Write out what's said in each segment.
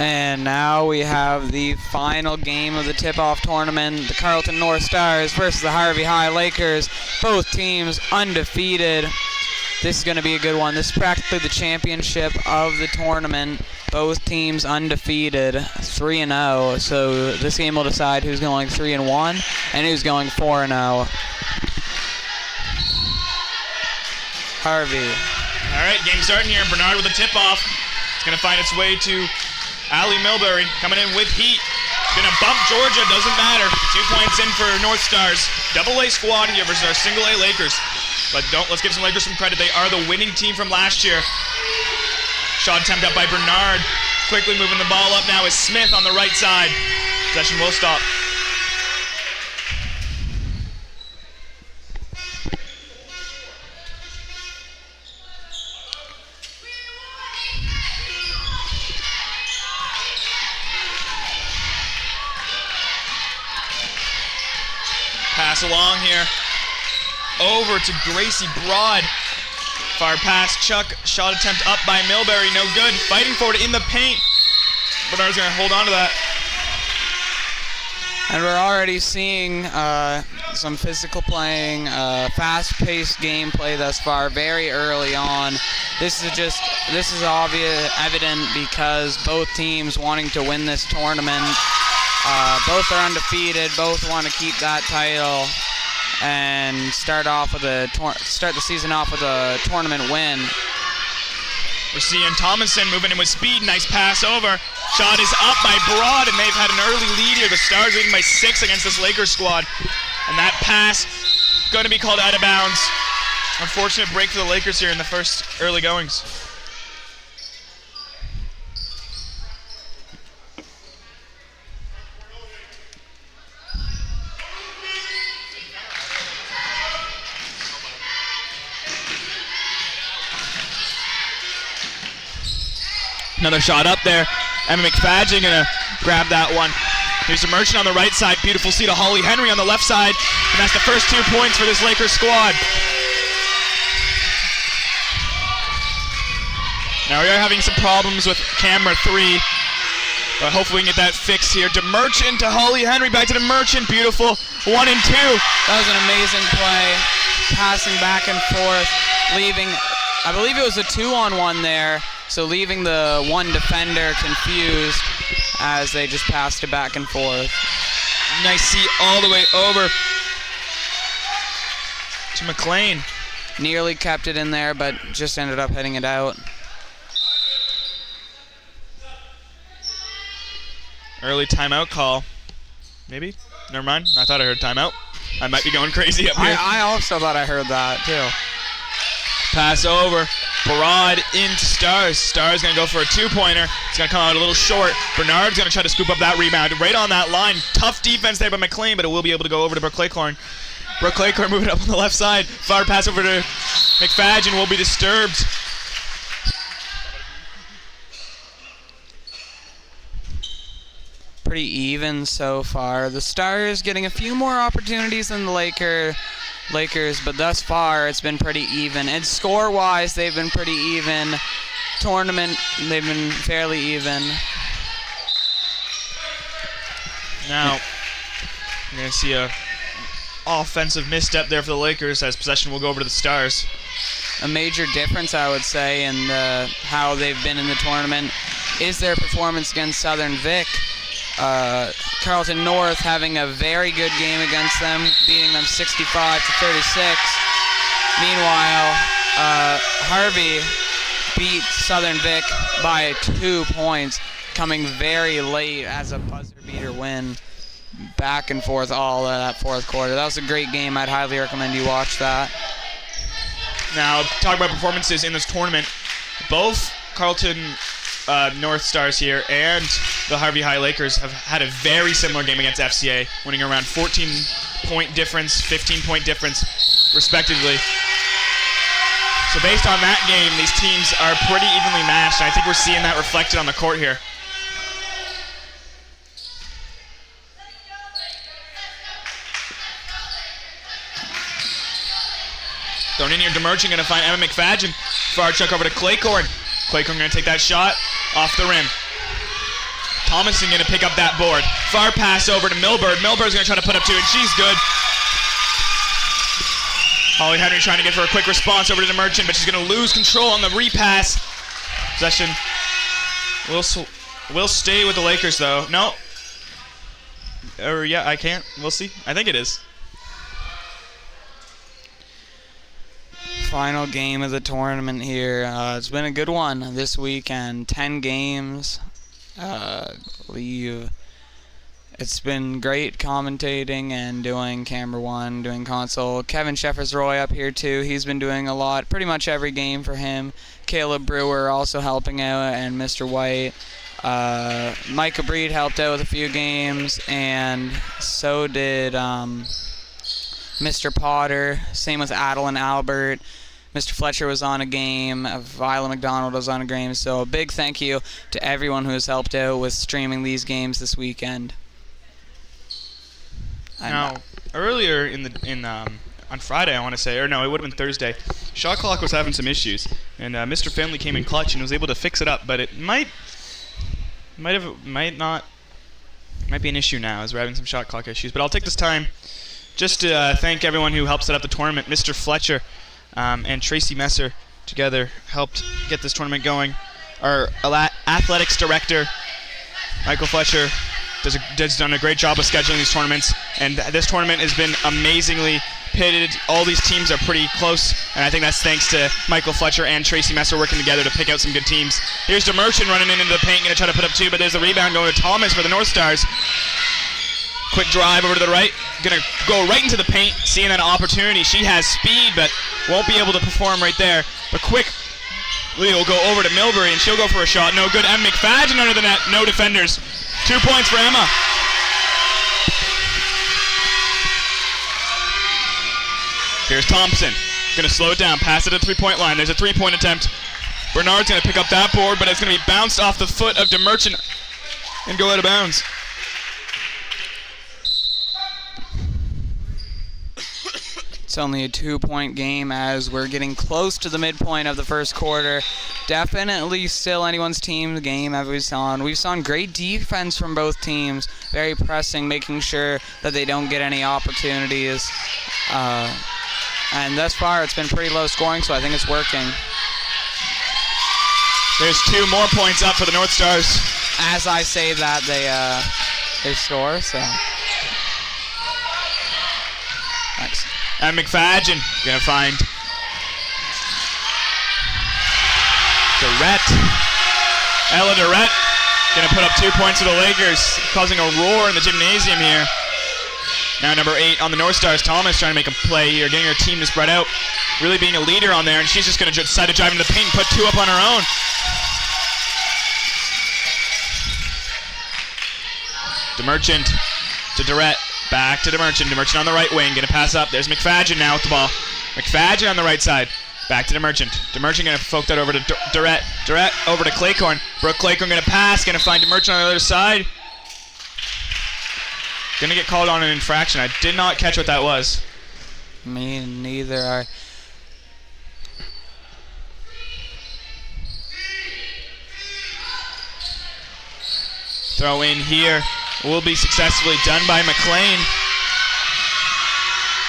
And now we have the final game of the tip-off tournament, the Carleton North Stars versus the Harvey High Lakers. Both teams undefeated. This is going to be a good one. This is practically the championship of the tournament. Both teams undefeated, 3-0. So this game will decide who's going 3-1 and who's going 4-0. Harvey. All right, game starting here. Bernard with a tip-off. It's going to find its way to Ali Milbury coming in with heat. Gonna bump Georgia, doesn't matter. 2 points in for North Stars. Double-A squad here versus our single-A Lakers. But let's give some Lakers some credit. They are the winning team from last year. Shot attempt up by Bernard. Quickly moving the ball up now is Smith on the right side. Possession will stop. Pass along here. Over to Gracie Broad. Far pass, Chuck. Shot attempt up by Milbury. No good. Fighting for it in the paint. Bernard's going to hold on to that. And we're already seeing some physical playing, fast-paced gameplay thus far, very early on. This is obvious, evident because both teams wanting to win this tournament. Both are undefeated. Both want to keep that title and start the season off with a tournament win. We're seeing Thomason moving in with speed. Nice pass over. Shot is up by Broad, and they've had an early lead here. The Stars leading by 6 against this Lakers squad. And that pass going to be called out of bounds. Unfortunate break for the Lakers here in the first early goings. Another shot up there. Emma McFadgen gonna grab that one. Here's a Merchant on the right side. Beautiful see to Holly Henry on the left side. And that's the first 2 points for this Lakers squad. Now we are having some problems with camera 3. But hopefully we can get that fixed here. To Merchant, to Holly Henry, back to the Merchant. Beautiful. 1 and 2. That was an amazing play. Passing back and forth. Leaving, I believe it was a 2-on-1 there. So leaving the one defender confused as they just passed it back and forth. Nice see all the way over to McLean. Nearly kept it in there, but just ended up hitting it out. Early timeout call. Maybe? Never mind. I thought I heard timeout. I might be going crazy up here. I also thought I heard that, too. Pass over. Broad into Stars. Stars going to go for a 2-pointer. It's going to come out a little short. Bernard's going to try to scoop up that rebound. Right on that line. Tough defense there by McLean, but it will be able to go over to Brooke Claycorn. Brooke Claycorn moving up on the left side. Far pass over to McFadgen will be disturbed. Pretty even so far. The Stars getting a few more opportunities than the Lakers, but thus far it's been pretty even. And score-wise, they've been pretty even. Tournament, they've been fairly even. Now, you're going to see a offensive misstep there for the Lakers as possession will go over to the Stars. A major difference, I would say, in how they've been in the tournament is their performance against Southern Vic. Carleton North having a very good game against them, beating them 65-36. Meanwhile, Harvey beat Southern Vic by 2 points, coming very late as a buzzer beater win. Back and forth all that fourth quarter. That was a great game. I'd highly recommend you watch that. Now, talk about performances in this tournament. Both Carleton North Stars here and the Harvey High Lakers have had a very similar game against FCA, winning around 14-point difference, 15-point difference, respectively. So based on that game, these teams are pretty evenly matched, and I think we're seeing that reflected on the court here. Thrown in here, DeMerchant going to find Emma McFadgen. Far chuck over to Claycorn. Claycorn going to take that shot off the rim. Thomason going to pick up that board. Far pass over to Milberg. Milberg's going to try to put up 2, and she's good. Holly Henry trying to get for a quick response over to the Merchant, but she's going to lose control on the repass. Possession will stay with the Lakers, though. No. Or, yeah, I can't. We'll see. I think it is. Final game of the tournament here. It's been a good one this weekend. 10 games. It's been great commentating and doing Camera 1, doing console. Kevin Sheffers-Roy up here too. He's been doing a lot, pretty much every game for him. Caleb Brewer also helping out, and Mr. White. Micah Breed helped out with a few games, and so did Mr. Potter. Same with Adel and Albert. Mr. Fletcher was on a game. Viola McDonald was on a game. So a big thank you to everyone who has helped out with streaming these games this weekend. Now, earlier on Friday, I want to say, or no, it would have been Thursday, shot clock was having some issues, and Mr. Finley came in clutch and was able to fix it up, but it might be an issue now as we're having some shot clock issues. But I'll take this time just to thank everyone who helped set up the tournament. Mr. Fletcher and Tracy Messer together helped get this tournament going. Our athletics director, Michael Fletcher, has done a great job of scheduling these tournaments, and this tournament has been amazingly pitted. All these teams are pretty close, and I think that's thanks to Michael Fletcher and Tracy Messer working together to pick out some good teams. Here's DeMerchant running into the paint, going to try to put up 2, but there's a rebound going to Thomas for the North Stars. Quick drive over to the right, going to go right into the paint, seeing that opportunity. She has speed, but won't be able to perform right there. But quick, Lee will go over to Milbury, and she'll go for a shot. No good. Em McFadden under the net. No defenders. 2 points for Emma. Here's Thompson. Going to slow it down. Pass it at the 3-point line. There's a 3-point attempt. Bernard's going to pick up that board, but it's going to be bounced off the foot of DeMerchant and go out of bounds. It's only a 2-point game as we're getting close to the midpoint of the first quarter. Definitely still anyone's team game as we've seen. We've seen great defense from both teams. Very pressing, making sure that they don't get any opportunities. And thus far it's been pretty low scoring, so I think it's working. There's 2 more points up for the North Stars. As I say that, they score, so. Thanks. And McFadden gonna find Durrett. Ella Durrett gonna put up 2 points for the Lakers, causing a roar in the gymnasium here. Now number 8 on the North Stars, Thomas trying to make a play here, getting her team to spread out, really being a leader on there, and she's just gonna decide to drive into the paint and put 2 up on her own. DeMerchant to Durrett. Back to DeMerchant. DeMerchant on the right wing. Going to pass up. There's McFadden now with the ball. McFadden on the right side. Back to DeMerchant. DeMerchant going to poke that over to Durrett. Durrett over to Claycorn. Brooke Claycorn going to pass. Going to find DeMerchant on the other side. Going to get called on an infraction. I did not catch what that was. Me neither. Throw in here. Will be successfully done by McLean.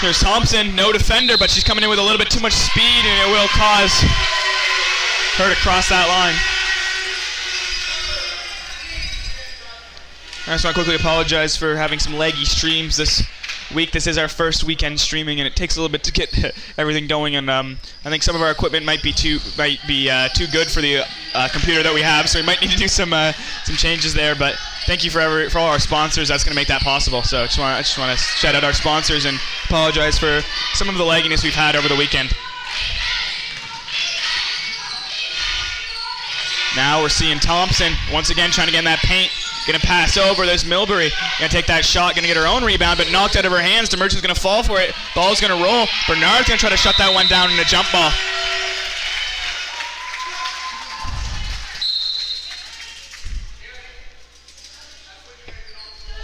Here's Thompson, no defender, but she's coming in with a little bit too much speed, and it will cause her to cross that line. I just want to quickly apologize for having some laggy streams this week. This is our first weekend streaming, and it takes a little bit to get everything going. And I think some of our equipment might be too good for the computer that we have, so we might need to do some changes there. But thank you for all our sponsors. That's going to make that possible. So I just want to shout out our sponsors and apologize for some of the lagginess we've had over the weekend. Now we're seeing Thompson once again trying to get in that paint. Going to pass over. There's Milbury. Going to take that shot. Going to get her own rebound, but knocked out of her hands. DeMerchant's going to fall for it. Ball's going to roll. Bernard's going to try to shut that one down in a jump ball.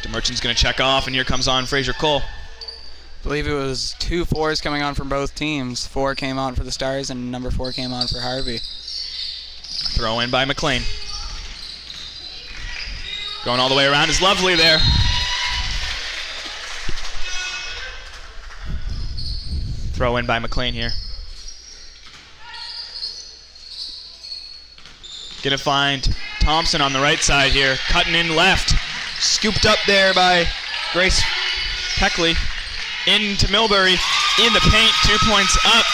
DeMerchant's going to check off, and here comes on Fraser Cole. I believe it was 2 4s coming on from both teams. 4 came on for the Stars, and number 4 came on for Harvey. Throw in by McLean. Going all the way around is Lovely there. Throw in by McLean here. Gonna find Thompson on the right side here. Cutting in left. Scooped up there by Grace Peckley. Into Millbury. In the paint. 2 points up.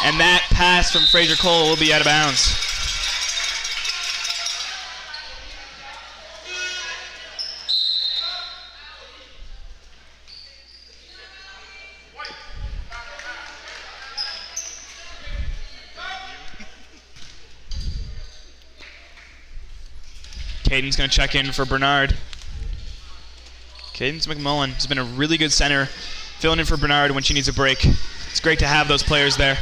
And that pass from Fraser Cole will be out of bounds. Cadence going to check in for Bernard. Cadence McMullen has been a really good center, filling in for Bernard when she needs a break. It's great to have those players there.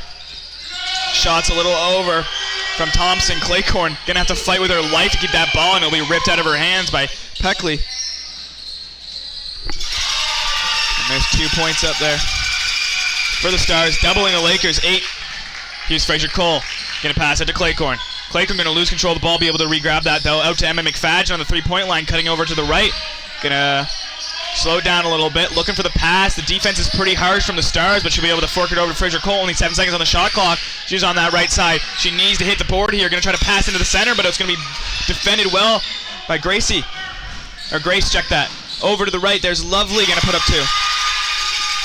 Shots a little over from Thompson. Claycorn going to have to fight with her life to keep that ball, and it'll be ripped out of her hands by Peckley. And there's 2 points up there for the Stars, doubling the Lakers. 8. Here's Fraser Cole. Going to pass it to Claycorn. Claycorn going to lose control of the ball, be able to re-grab that though. Out to Emma McFadgen on the three-point line, cutting over to the right. Gonna slow down a little bit, looking for the pass. The defense is pretty harsh from the Stars, but she'll be able to fork it over to Fraser Cole. Only 7 seconds on the shot clock. She's on that right side. She needs to hit the board here. Gonna try to pass into the center, but it's gonna be defended well by Gracie. Or Grace, check that. Over to the right, there's Lovely gonna put up 2.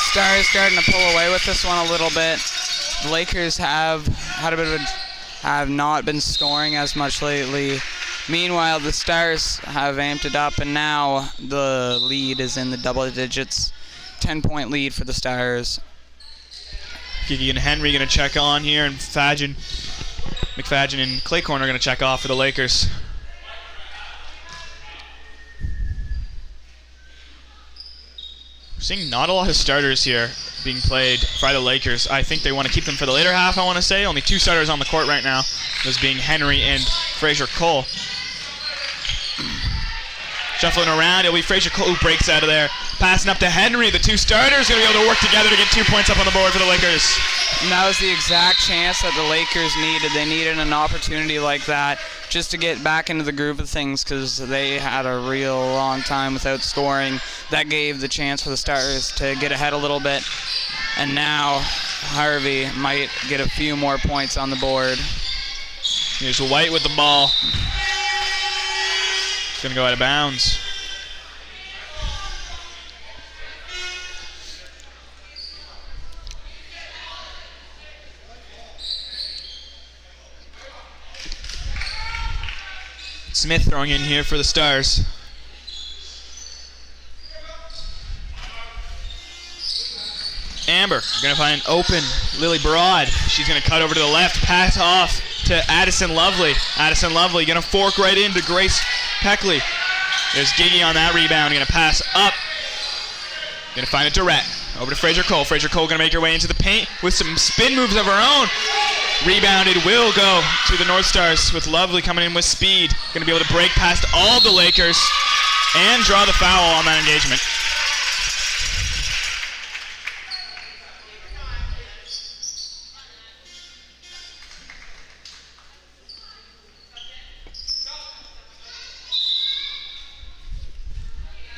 Stars starting to pull away with this one a little bit. The Lakers have had a bit of have not been scoring as much lately. Meanwhile, the Stars have amped it up, and now the lead is in the double digits. 10-point lead for the Stars. Gigi and Henry going to check on here, and McFadgen and Claycorn are going to check off for the Lakers. We're seeing not a lot of starters here being played by the Lakers. I think they want to keep them for the later half, I want to say. Only 2 starters on the court right now, those being Henry and Fraser Cole. Shuffling around, it'll be Fraser Cole who breaks out of there. Passing up to Henry. The 2 starters going to be able to work together to get 2 points up on the board for the Lakers. And that was the exact chance that the Lakers needed. They needed an opportunity like that just to get back into the groove of things, because they had a real long time without scoring. That gave the chance for the Stars to get ahead a little bit. And now Harvey might get a few more points on the board. Here's White with the ball. It's going to go out of bounds. Smith throwing in here for the Stars. Amber going to find an open Lily Broad. She's going to cut over to the left, pass off to Addison Lovely. Addison Lovely going to fork right into Grace Peckley. There's Gigi on that rebound. Going to pass up. Going to find it direct. Over to Fraser Cole. Fraser Cole going to make her way into the paint with some spin moves of her own. Rebounded will go to the North Stars with Lovely coming in with speed. Going to be able to break past all the Lakers and draw the foul on that engagement.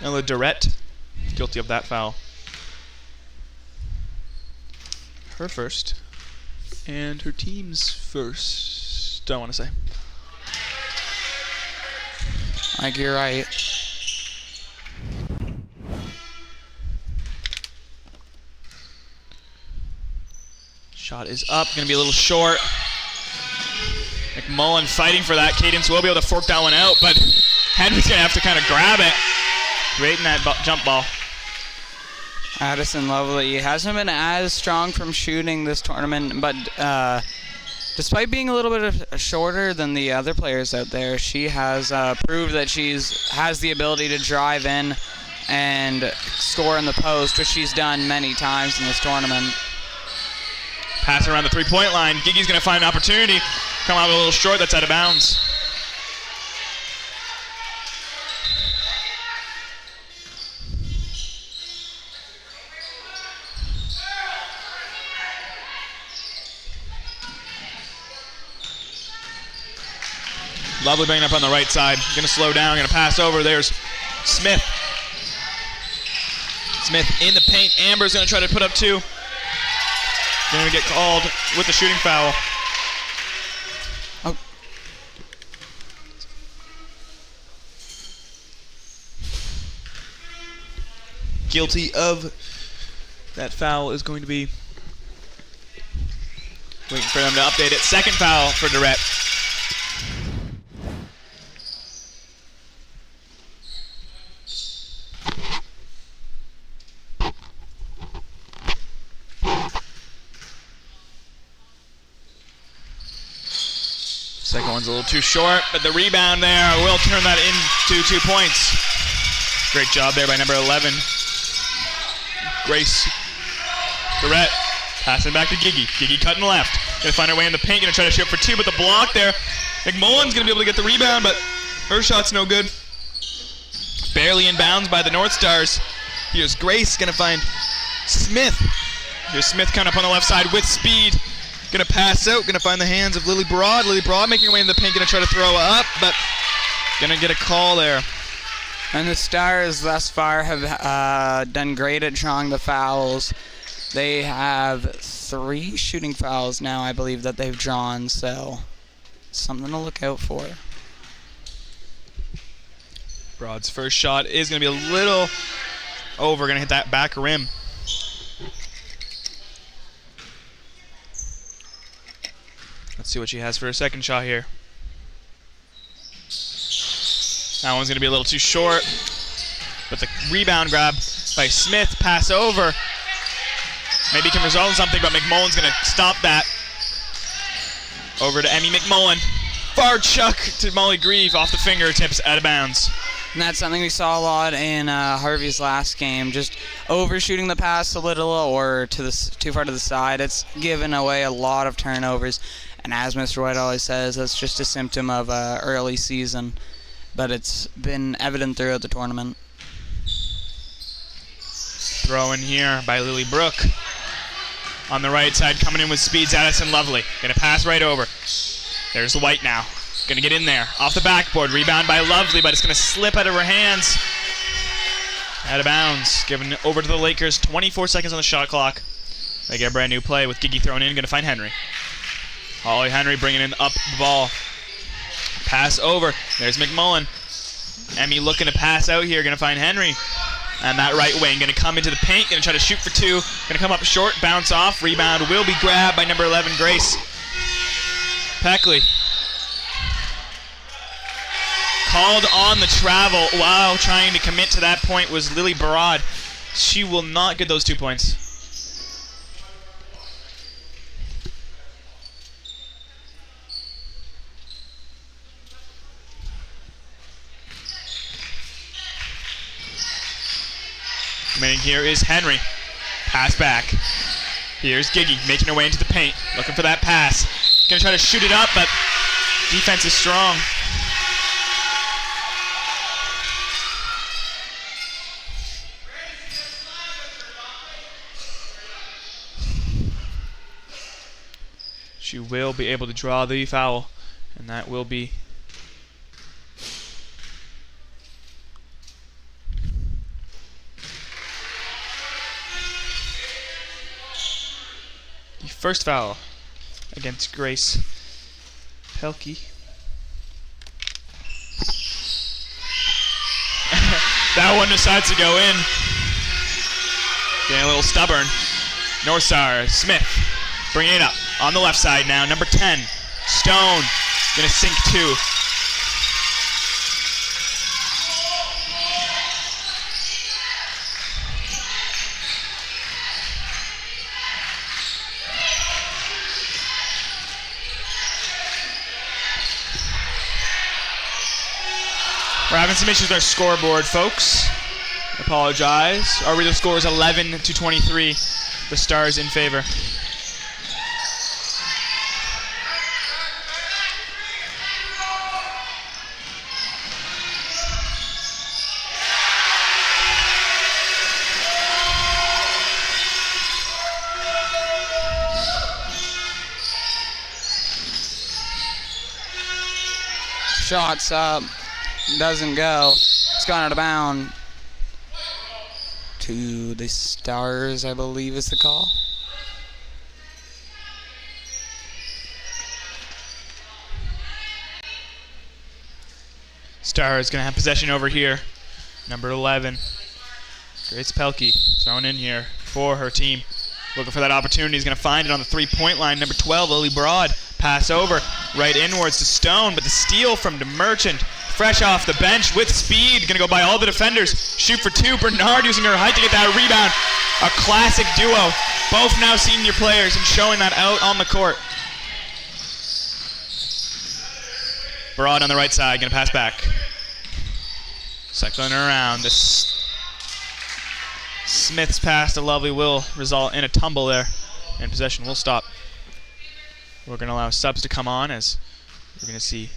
Ella Durrett, guilty of that foul. Her first, and her team's first, I want to say. I think you're right. Shot is up, going to be a little short. McMullen fighting for that. Cadence will be able to fork that one out, but Henry's going to have to kind of grab it. Creating that jump ball. Addison Lovely hasn't been as strong from shooting this tournament, but despite being a little bit shorter than the other players out there, she has proved that has the ability to drive in and score in the post, which she's done many times in this tournament. Passing around the three-point line. Gigi's going to find an opportunity. Come out a little short. That's out of bounds. Lovely bringing up on the right side. Going to slow down, going to pass over. There's Smith. Smith in the paint. Amber's going to try to put up 2. Going to get called with the shooting foul. Oh. Guilty of that foul is going to be waiting for them to update it. Second foul for Durrett. Second one's a little too short, but the rebound there will turn that into 2 points. Great job there by number 11. Grace Durrett passing back to Giggy. Giggy cutting left. Gonna find her way in the paint, gonna try to shoot for 2, but the block there. McMullen's gonna be able to get the rebound, but her shot's no good. Barely in bounds by the North Stars. Here's Grace, gonna find Smith. Here's Smith coming up on the left side with speed. Gonna pass out, gonna find the hands of Lily Broad. Lily Broad making her way in the paint, gonna try to throw up, but gonna get a call there. And the Stars thus far have done great at drawing the fouls. They have 3 shooting fouls now, I believe, that they've drawn, so something to look out for. Broad's first shot is gonna be a little over, gonna hit that back rim. Let's see what she has for her second shot here. That one's going to be a little too short. But the rebound grab by Smith, pass over. Maybe can result in something, but McMullen's going to stop that. Over to Emmy McMullen. Far chuck to Molly Grieve off the fingertips, out of bounds. And that's something we saw a lot in Harvey's last game, just overshooting the pass a little or to the too far to the side. It's given away a lot of turnovers. And as Mr. White always says, that's just a symptom of early season. But it's been evident throughout the tournament. Throw in here by Lily Brooke. On the right side, coming in with speeds, Addison Lovely. Gonna pass right over. There's the White now. Gonna get in there. Off the backboard. Rebound by Lovely, but it's gonna slip out of her hands. Out of bounds. Given over to the Lakers. 24 seconds on the shot clock. They get a brand new play with Giggy thrown in. Gonna find Henry. Holly Henry bringing in up the ball. Pass over. There's McMullen. Emmy looking to pass out here. Gonna find Henry. And that right wing. Gonna come into the paint. Gonna try to shoot for 2. Gonna come up short. Bounce off. Rebound will be grabbed by number 11, Grace Peckley. Called on the travel while trying to commit to that point was Lily Broad. She will not get those 2 points. Coming in here is Henry. Pass back. Here's Giggy making her way into the paint. Looking for that pass. Gonna try to shoot it up, but defense is strong. She will be able to draw the foul, and that will be the first foul against Grace Pelkey. That one decides to go in. Getting a little stubborn. Northstar Smith bringing it up on the left side now. Number 10, Stone, gonna sink 2. We're having some issues with our scoreboard, folks. Apologize. Our reader score is 11-23. The Stars in favor. Shots up. Doesn't go. It's gone out of bounds. To the Stars, I believe is the call. Stars going to have possession over here. Number 11, Grace Pelkey, thrown in here for her team. Looking for that opportunity. He's going to find it on the three-point line. Number 12, Lily Broad. Pass over. Right inwards to Stone, but the steal from DeMerchant. Fresh off the bench with speed. Going to go by all the defenders. Shoot for two. Bernard using her height to get that rebound. A classic duo. Both now senior players and showing that out on the court. Broad on the right side. Going to pass back. Cycling around. Smith's pass to Lovely will result in a tumble there. And possession will stop. We're going to allow subs to come on as we're going to see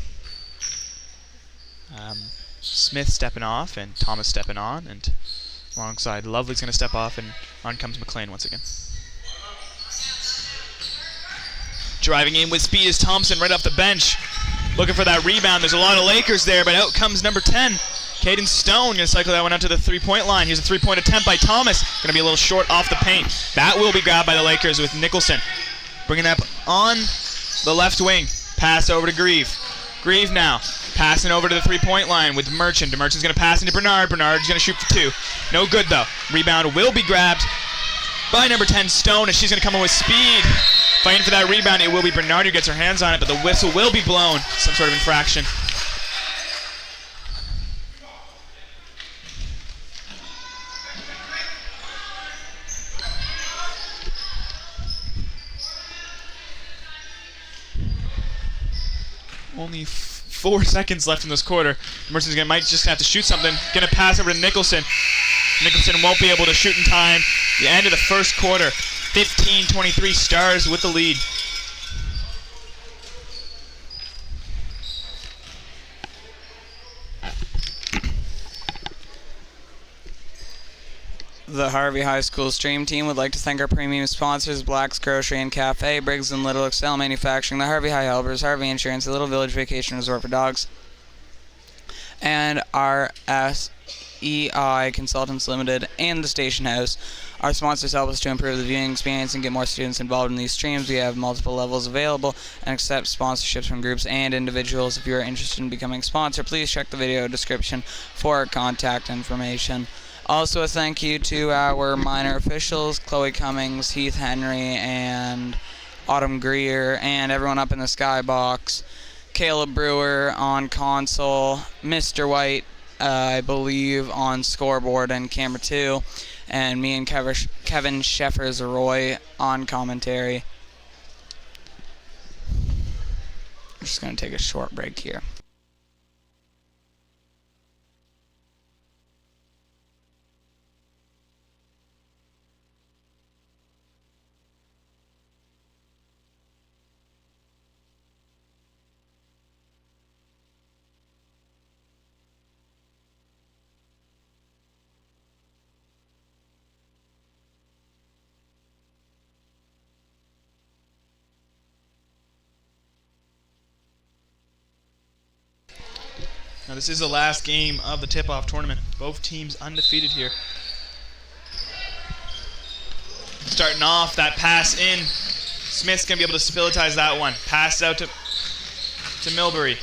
Smith stepping off and Thomas stepping on, and alongside Lovely's going to step off, and on comes McLean once again. Driving in with speed is Thompson right off the bench. Looking for that rebound. There's a lot of Lakers there, but out comes number 10. Caden Stone going to cycle that one out to the three-point line. Here's a three-point attempt by Thomas. Going to be a little short off the paint. That will be grabbed by the Lakers with Nicholson. Bringing that up on the left wing. Pass over to Grieve. Grieve now passing over to the three-point line with Merchant. Merchant's going to pass into Bernard. Bernard's going to shoot for two. No good, though. Rebound will be grabbed by number 10, Stone, and she's going to come in with speed. Fighting for that rebound. It will be Bernard who gets her hands on it, but the whistle will be blown. Some sort of infraction. Only 4 seconds left in this quarter. Mercedes might just have to shoot something. Gonna pass over to Nicholson. Nicholson won't be able to shoot in time. The end of the first quarter. 15-23 Stars with the lead. The Harvey High School stream team would like to thank our premium sponsors, Black's Grocery and Café, Briggs and Little, Excel Manufacturing, the Harvey High Helpers, Harvey Insurance, the Little Village Vacation Resort for Dogs, and RSEI Consultants Ltd. And the Station House. Our sponsors help us to improve the viewing experience and get more students involved in these streams. We have multiple levels available and accept sponsorships from groups and individuals. If you are interested in becoming a sponsor, please check the video description for contact information. Also, a thank you to our minor officials, Chloe Cummings, Heath Henry, and Autumn Greer, and everyone up in the skybox. Caleb Brewer on console, Mr. White, I believe, on scoreboard and camera 2, and me and Kevin Sheffers-Roy on commentary. I'm just going to take a short break here. Now this is the last game of the tip-off tournament. Both teams undefeated here. Starting off, that pass in. Smith's going to be able to spillitize that one. Pass out to Milbury.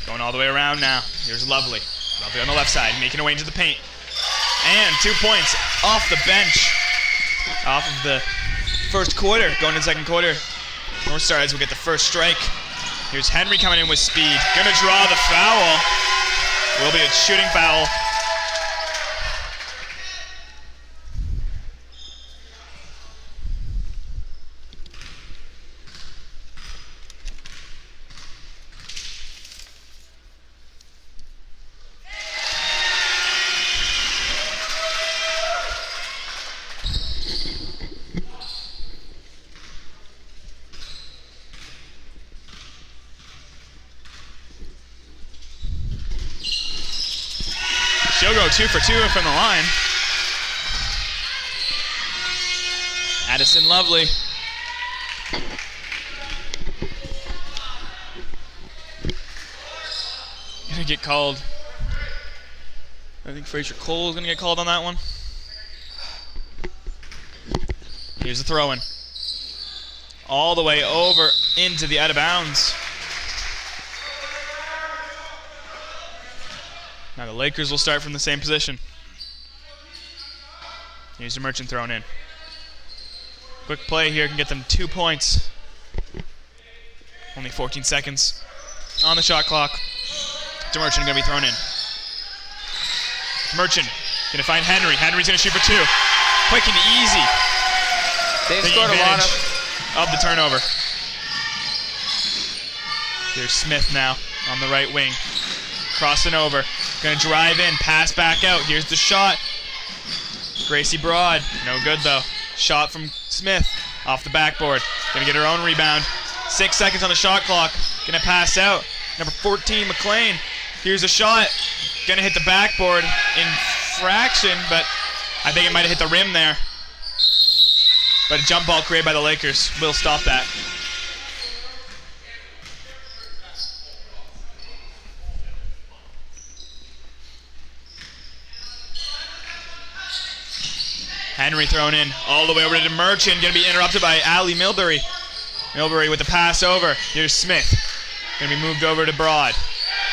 Going all the way around now. Here's Lovely. Lovely on the left side, making her way into the paint. And 2 points off the bench. Off of the first quarter, going into the second quarter. North Stars will get the first strike. Here's Henry coming in with speed. Gonna draw the foul. Will be a shooting foul. She'll go 2 for 2 from the line. Addison Lovely. going to get called. I think Fraser Cole is going to get called on that one. Here's the throw-in. All the way over into the out of bounds. Now the Lakers will start from the same position. Here's the Merchant thrown in. Quick play here can get them 2 points. Only 14 seconds on the shot clock. Merchant going to be thrown in. Merchant going to find Henry. Henry's going to shoot for 2. Quick and easy. They've scored a lot of the turnover. Here's Smith now on the right wing. Crossing over. Going to drive in. Pass back out. Here's the shot. Gracie Broad. No good though. Shot from Smith off the backboard. Going to get her own rebound. 6 seconds on the shot clock. Going to pass out. Number 14, McLean. Here's a shot. Going to hit the backboard in fraction, but I think it might have hit the rim there. But a jump ball created by the Lakers will stop that. Henry thrown in all the way over to Merchant. Going to be interrupted by Ali Milbury. Milbury with the pass over. Here's Smith. Going to be moved over to Broad.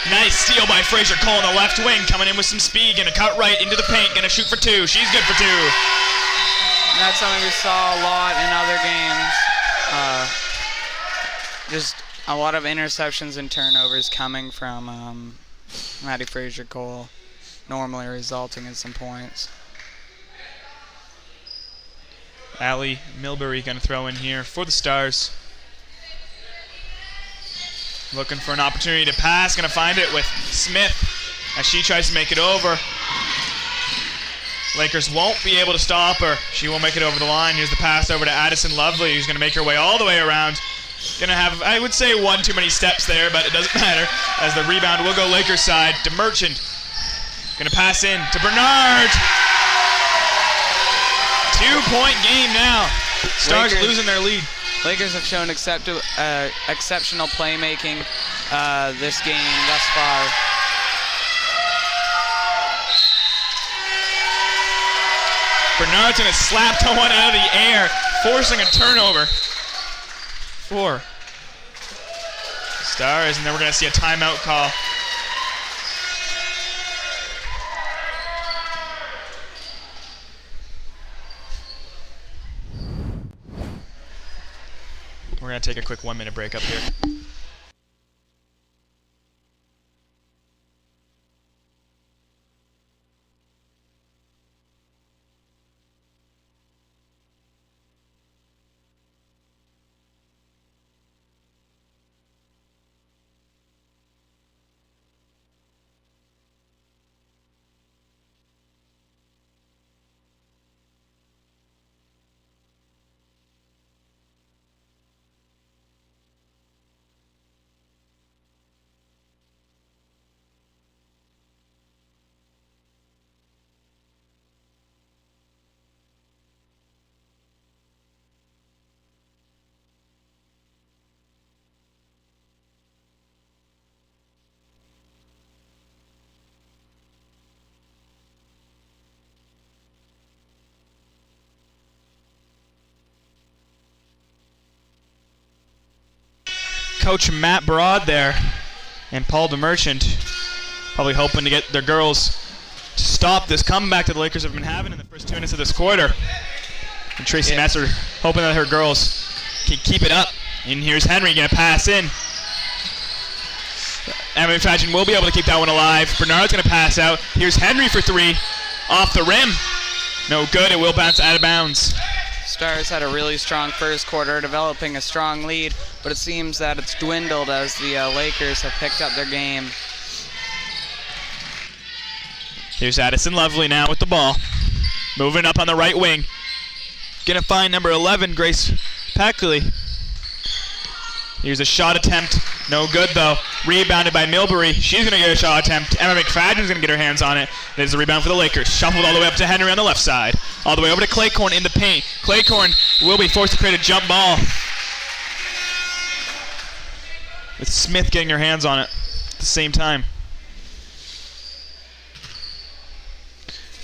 Nice steal by Fraser Cole on the left wing. Coming in with some speed. Going to cut right into the paint. Going to shoot for 2. She's good for 2. And that's something we saw a lot in other games. Just a lot of interceptions and turnovers coming from Maddie Fraser Cole, normally resulting in some points. Ali Milbury going to throw in here for the Stars. Looking for an opportunity to pass. Going to find it with Smith as she tries to make it over. Lakers won't be able to stop her. She won't make it over the line. Here's the pass over to Addison Lovely, who's going to make her way all the way around. Going to have, I would say, one too many steps there, but it doesn't matter as the rebound will go Lakers side to Merchant. Going to pass in to Bernard. 2-point game now. Stars Lakers losing their lead. Lakers have shown exceptional playmaking this game thus far. Bernard's going to slap one out of the air, forcing a turnover for Stars, and then we're going to see a timeout call. We're going to take a quick 1-minute break up here. Coach Matt Broad there and Paul DeMerchant probably hoping to get their girls to stop this comeback that the Lakers have been having in the first 2 minutes of this quarter. And Tracy Messer hoping that her girls can keep it up. And here's Henry going to pass in. Emily Fajan will be able to keep that one alive. Bernard's going to pass out. Here's Henry for 3. Off the rim. No good. It will bounce out of bounds. Stars had a really strong first quarter, developing a strong lead, but it seems that it's dwindled as the Lakers have picked up their game. Here's Addison Lovely now with the ball. Moving up on the right wing. Gonna find number 11, Grace Packley. Here's a shot attempt. No good though. Rebounded by Milbury. She's gonna get a shot attempt. Emma McFadden's gonna get her hands on it. There's a rebound for the Lakers. Shuffled all the way up to Henry on the left side. All the way over to Claycorn in the paint. Claycorn will be forced to create a jump ball. With Smith getting her hands on it at the same time.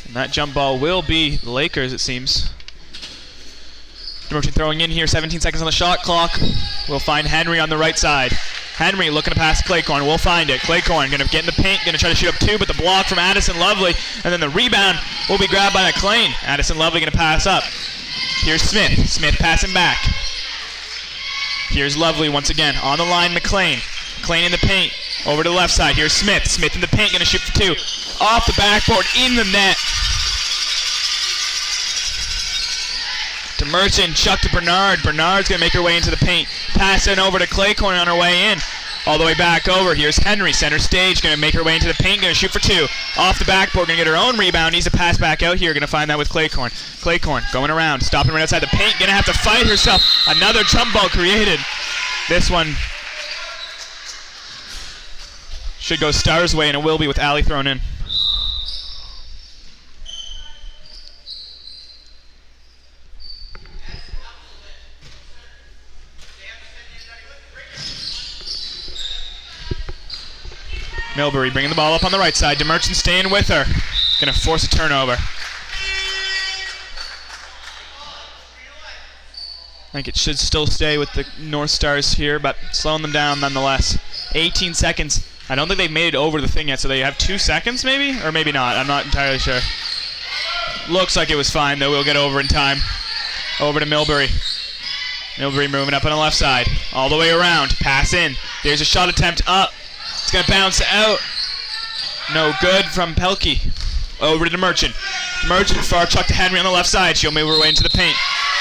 And that jump ball will be the Lakers, it seems. DeMerchant throwing in here, 17 seconds on the shot clock. We'll find Henry on the right side. Henry looking to pass Claycorn. We'll find it. Claycorn going to get in the paint, going to try to shoot up two, but the block from Addison Lovely, and then the rebound will be grabbed by McLean. Addison Lovely going to pass up. Here's Smith. Smith passing back. Here's Lovely once again. On the line, McLean. McLean in the paint. Over to the left side. Here's Smith. Smith in the paint, going to shoot for two. Off the backboard, in the net. DeMerchant, chuck to Bernard. Bernard's going to make her way into the paint. Pass it over to Claycorn on her way in. All the way back over. Here's Henry, center stage. Going to make her way into the paint. Going to shoot for two. Off the backboard. Going to get her own rebound. Needs to pass back out here. Going to find that with Claycorn. Claycorn going around. Stopping right outside the paint. Going to have to fight herself. Another jump ball created. This one should go Stars' way, and it will be with Allie thrown in. Milbury bringing the ball up on the right side. DeMerchant staying with her. Going to force a turnover. I think it should still stay with the North Stars here, but slowing them down nonetheless. 18 seconds. I don't think they've made it over the thing yet, so they have 2 seconds maybe? Or maybe not. I'm not entirely sure. Looks like it was fine, though. We'll get over in time. Over to Milbury. Milbury moving up on the left side. All the way around. Pass in. There's a shot attempt up. It's going to bounce out. No good from Pelkey. Over to DeMerchant. DeMerchant far chuck to Henry on the left side. She'll move her way into the paint.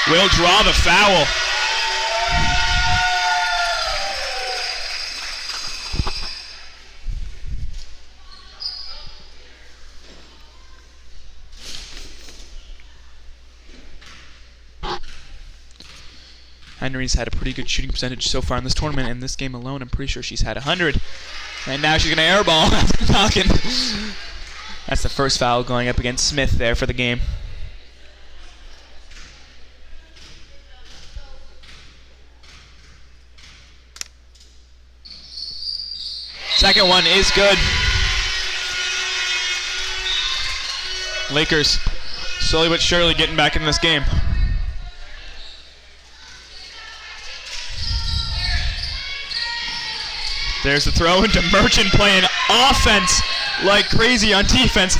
Will draw the foul. Henry's had a pretty good shooting percentage so far in this tournament, and this game alone, I'm pretty sure she's had 100. And now she's going to airball after Falcon. That's the first foul going up against Smith there for the game. Second one is good. Lakers slowly but surely getting back in this game. There's the throw into DeMerchant playing offense like crazy on defense.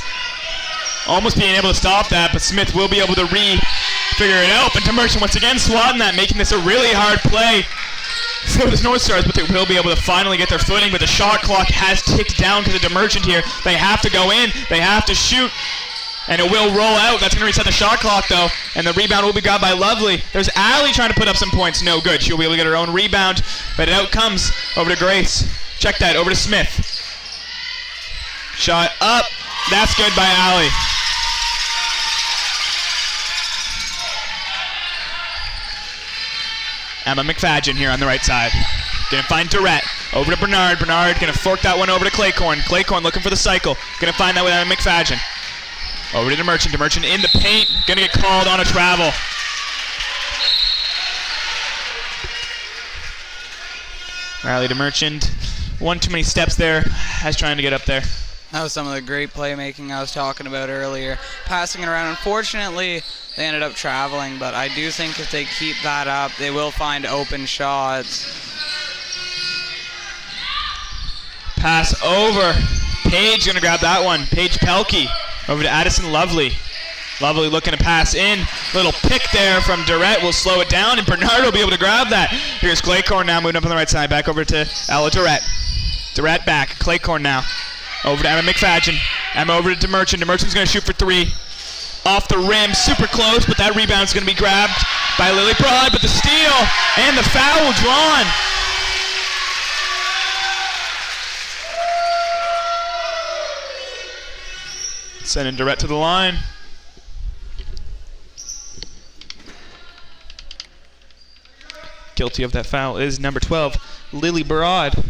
Almost being able to stop that, but Smith will be able to figure it out. But DeMerchant once again swatting that, making this a really hard play. So does North Stars, but they will be able to finally get their footing. But the shot clock has ticked down to the DeMerchant here. They have to go in. They have to shoot. And it will roll out. That's going to reset the shot clock, though. And the rebound will be grabbed by Lovely. There's Allie trying to put up some points. No good. She'll be able to get her own rebound. But out comes over to Grace. Check that. Over to Smith. Shot up. That's good by Allie. Emma McFadgen here on the right side. Going to find Durrett. Over to Bernard. Bernard going to fork that one over to Claycorn. Claycorn looking for the cycle. Going to find that with Emma McFadgen. Over to DeMerchant. DeMerchant in the paint. Going to get called on a travel. Riley DeMerchant. One too many steps there as trying to get up there. That was some of the great playmaking I was talking about earlier. Passing it around. Unfortunately, they ended up traveling, but I do think if they keep that up, they will find open shots. Pass over. Paige going to grab that one. Paige Pelkey. Over to Addison Lovely. Lovely looking to pass in. Little pick there from Durrett will slow it down, and Bernard will be able to grab that. Here's Claycorn now moving up on the right side. Back over to Ella Durrett. Durrett back. Claycorn now. Over to Emma McFadgen. Emma over to DeMerchant. DeMerchant's going to shoot for three. Off the rim. Super close, but that rebound's going to be grabbed by Lily Broad. But the steal and the foul drawn. Sending Durrett to the line. Guilty of that foul is number 12, Lily Broad.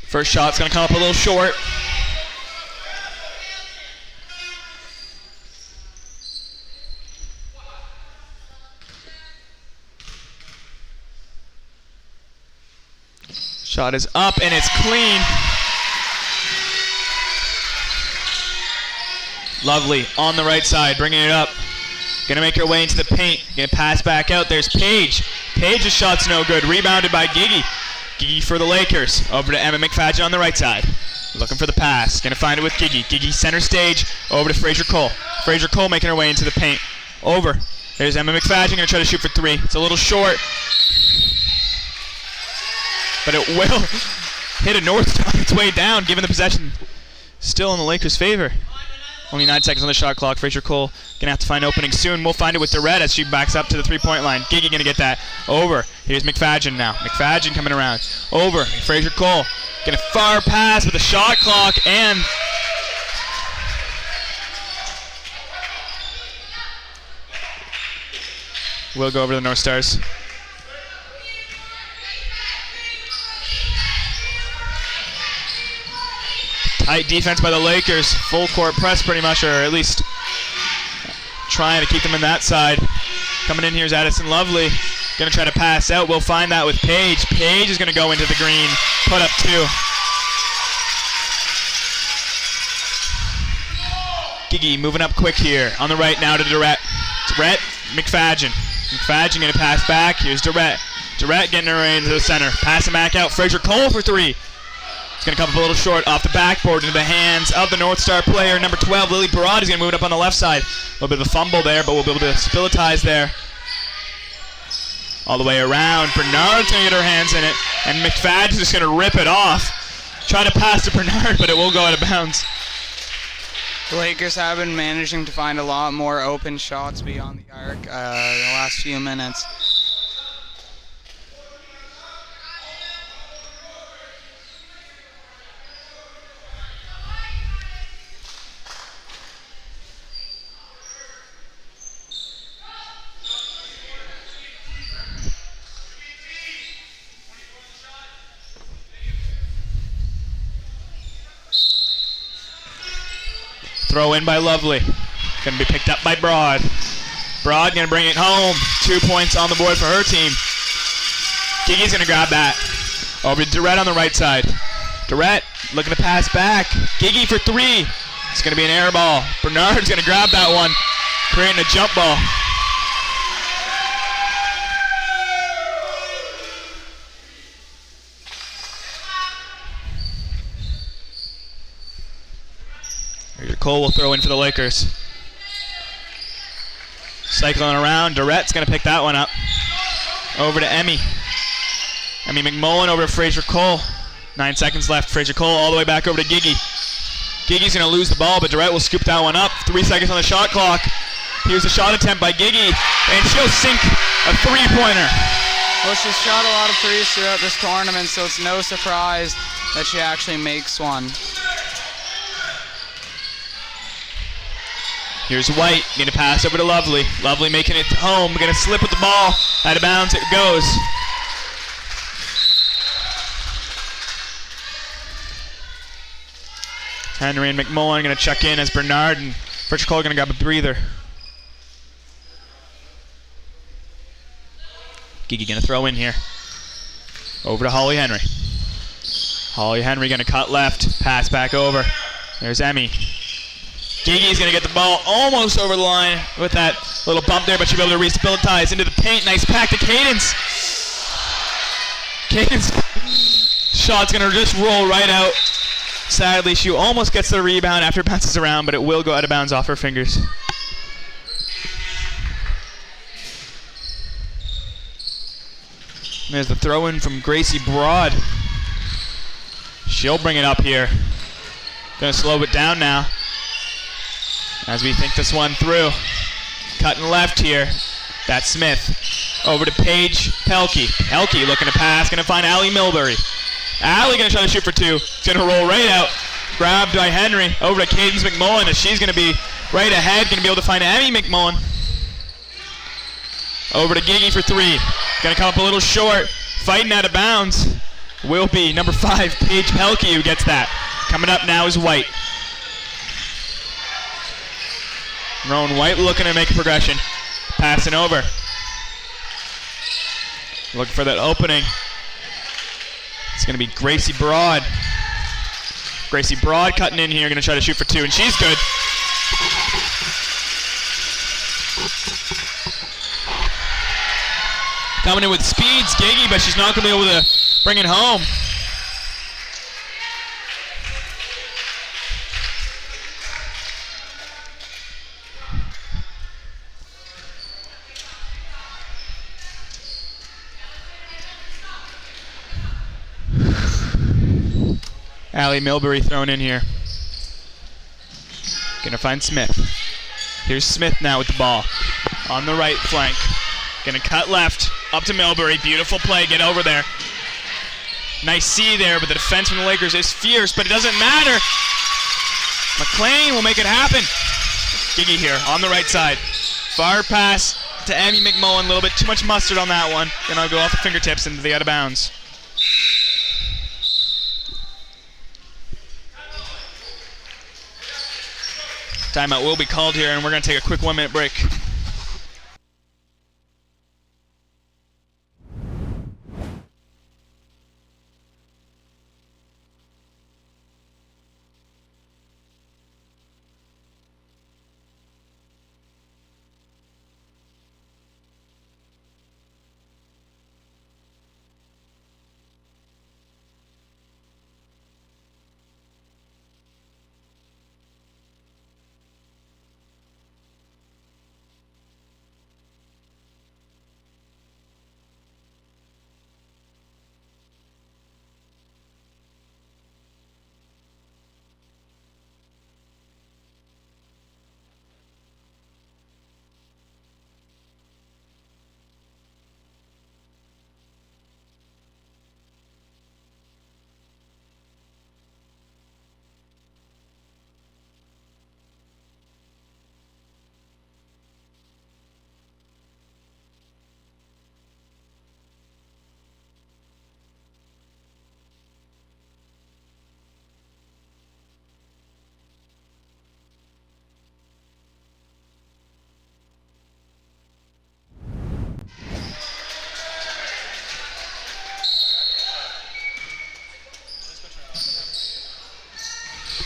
First shot's going to come up a little short. Shot is up and it's clean. Lovely on the right side, bringing it up. Gonna make her way into the paint. Gonna pass back out. There's Paige. Paige's shot's no good. Rebounded by Gigi. Gigi for the Lakers. Over to Emma McFadgen on the right side. Looking for the pass. Gonna find it with Gigi. Gigi center stage. Over to Fraser Cole. Fraser Cole making her way into the paint. Over. There's Emma McFadgen. Gonna try to shoot for three. It's a little short. But it will hit a North Star on its way down, given the possession still in the Lakers' favor. Only 9 seconds on the shot clock. Fraser Cole gonna have to find opening soon. We'll find it with Durrett as she backs up to the three-point line. Gigi gonna get that. Over. Here's McFadgen now. McFadgen coming around. Over. Fraser Cole gonna far pass with the shot clock, and we'll go over to the North Stars. Tight defense by the Lakers. Full court press pretty much, or at least trying to keep them in that side. Coming in here is Addison Lovely. Gonna try to pass out. We'll find that with Paige. Paige is gonna go into the green. Put up two. Gigi moving up quick here. On the right now to Durrett. Durrett, McFadgen. McFadgen gonna pass back. Here's Durrett. Durrett getting her into the center. Passing back out. Fraser Cole for three. It's going to come up a little short off the backboard into the hands of the North Star player, number 12, Lily Barad. Is going to move it up on the left side. A little bit of a fumble there, but we'll be able to stabilize there. All the way around. Bernard's going to get her hands in it, and McFadgen's just going to rip it off. Try to pass to Bernard, but it will go out of bounds. The Lakers have been managing to find a lot more open shots beyond the arc the last few minutes. Throw in by Lovely. Going to be picked up by Broad. Broad going to bring it home. 2 points on the board for her team. Gigi's going to grab that. Over to Durrett on the right side. Durrett looking to pass back. Gigi for three. It's going to be an air ball. Bernard's going to grab that one, creating a jump ball. Cole will throw in for the Lakers. Cycling around. Durrett's going to pick that one up. Over to Emmy. Emmy McMullen over to Fraser Cole. 9 seconds left. Fraser Cole all the way back over to Gigi. Gigi's going to lose the ball, but Durrett will scoop that one up. 3 seconds on the shot clock. Here's a shot attempt by Gigi, and she'll sink a three-pointer. Well, she's shot a lot of threes throughout this tournament, so it's no surprise that she actually makes one. Here's White, going to pass over to Lovely. Lovely making it home, going to slip with the ball. Out of bounds it goes. Henry and McMullen are going to check in as Bernard and Fraser Cole are going to grab a breather. Gigi going to throw in here. Over to Holly Henry. Holly Henry going to cut left, pass back over. There's Emmy. Gigi's going to get the ball almost over the line with that little bump there, but she'll be able to restabilize into the paint. Nice pack to Cadence. Cadence shot's going to just roll right out. Sadly, she almost gets the rebound after it bounces around, but it will go out of bounds off her fingers. There's the throw-in from Gracie Broad. She'll bring it up here. Going to slow it down now as we think this one through. Cutting left here. That's Smith. Over to Paige Pelkey. Pelkey looking to pass. Going to find Allie Milbury. Allie going to try to shoot for two. It's going to roll right out. Grabbed by Henry. Over to Cadence McMullen as she's going to be right ahead. Going to be able to find Emmy McMullen. Over to Gigi for three. Going to come up a little short. Fighting out of bounds will be number 5, Paige Pelkey, who gets that. Coming up now is White. Rowan White looking to make a progression. Passing over. Looking for that opening. It's going to be Gracie Broad. Gracie Broad cutting in here, going to try to shoot for two, and she's good. Coming in with speeds, Giggy, but she's not going to be able to bring it home. Allie Milbury thrown in here. Gonna find Smith. Here's Smith now with the ball. On the right flank. Gonna cut left. Up to Milbury. Beautiful play. Get over there. Nice C there, but the defense from the Lakers is fierce, but it doesn't matter. McLean will make it happen. Giggy here on the right side. Far pass to Emmy McMullen. A little bit too much mustard on that one. Gonna go off the fingertips into the out of bounds. Timeout will be called here, and we're going to take a quick 1-minute break.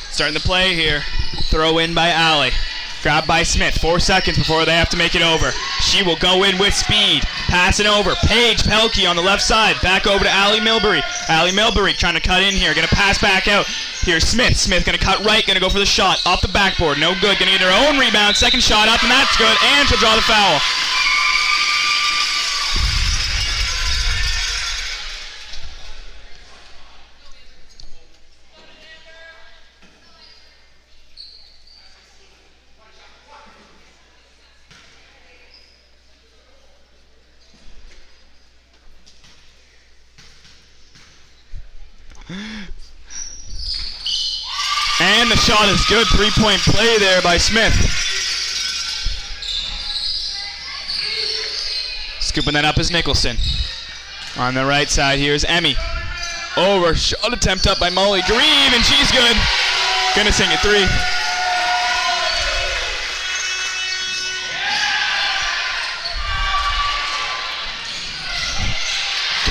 Starting the play here. Throw in by Allie. Grabbed by Smith. 4 seconds before they have to make it over. She will go in with speed. Pass it over. Paige Pelkey on the left side. Back over to Allie Milbury. Allie Milbury trying to cut in here. Going to pass back out. Here's Smith. Smith going to cut right. Going to go for the shot. Off the backboard. No good. Going to get her own rebound. Second shot up, and that's good. And she'll draw the foul. And the shot is good. 3-point play there by Smith. Scooping that up is Nicholson. On the right side, here's Emmy. Over, shot attempt up by Molly Green, and she's good. Gonna sing it 3.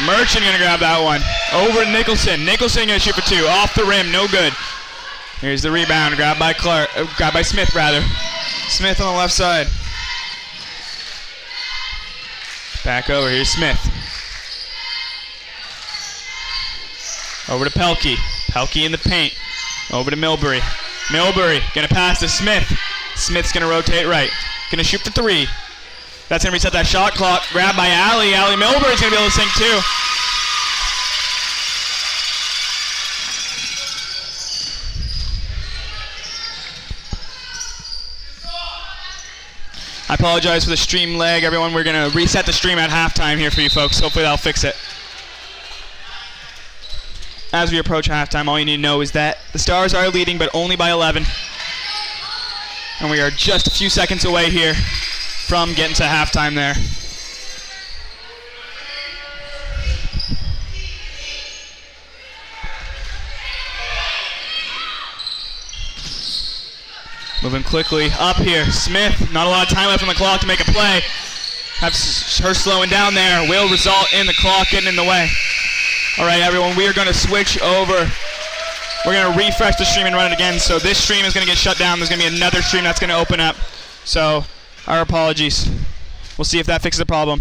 Merchant gonna grab that one. Over to Nicholson. Nicholson gonna shoot for 2. Off the rim, no good. Here's the rebound, grabbed by grabbed by Smith rather. Smith on the left side. Back over, here's Smith. Over to Pelkey. Pelkey in the paint. Over to Milbury. Milbury gonna pass to Smith. Smith's gonna rotate right. Gonna shoot for 3. That's gonna reset that shot clock. Grabbed by Allie. Allie Milbury's gonna be able to sink 2. I apologize for the stream lag, everyone. We're going to reset the stream at halftime here for you folks. Hopefully that'll fix it. As we approach halftime, all you need to know is that the Stars are leading, but only by 11. And we are just a few seconds away here from getting to halftime there. Moving quickly up here. Smith, not a lot of time left on the clock to make a play. Have her slowing down there will result in the clock getting in the way. All right, everyone, we are going to switch over We're going to refresh the stream and run it again. So this stream is going to get shut down. There's going to be another stream that's going to open up. So our apologies. We'll see if that fixes the problem.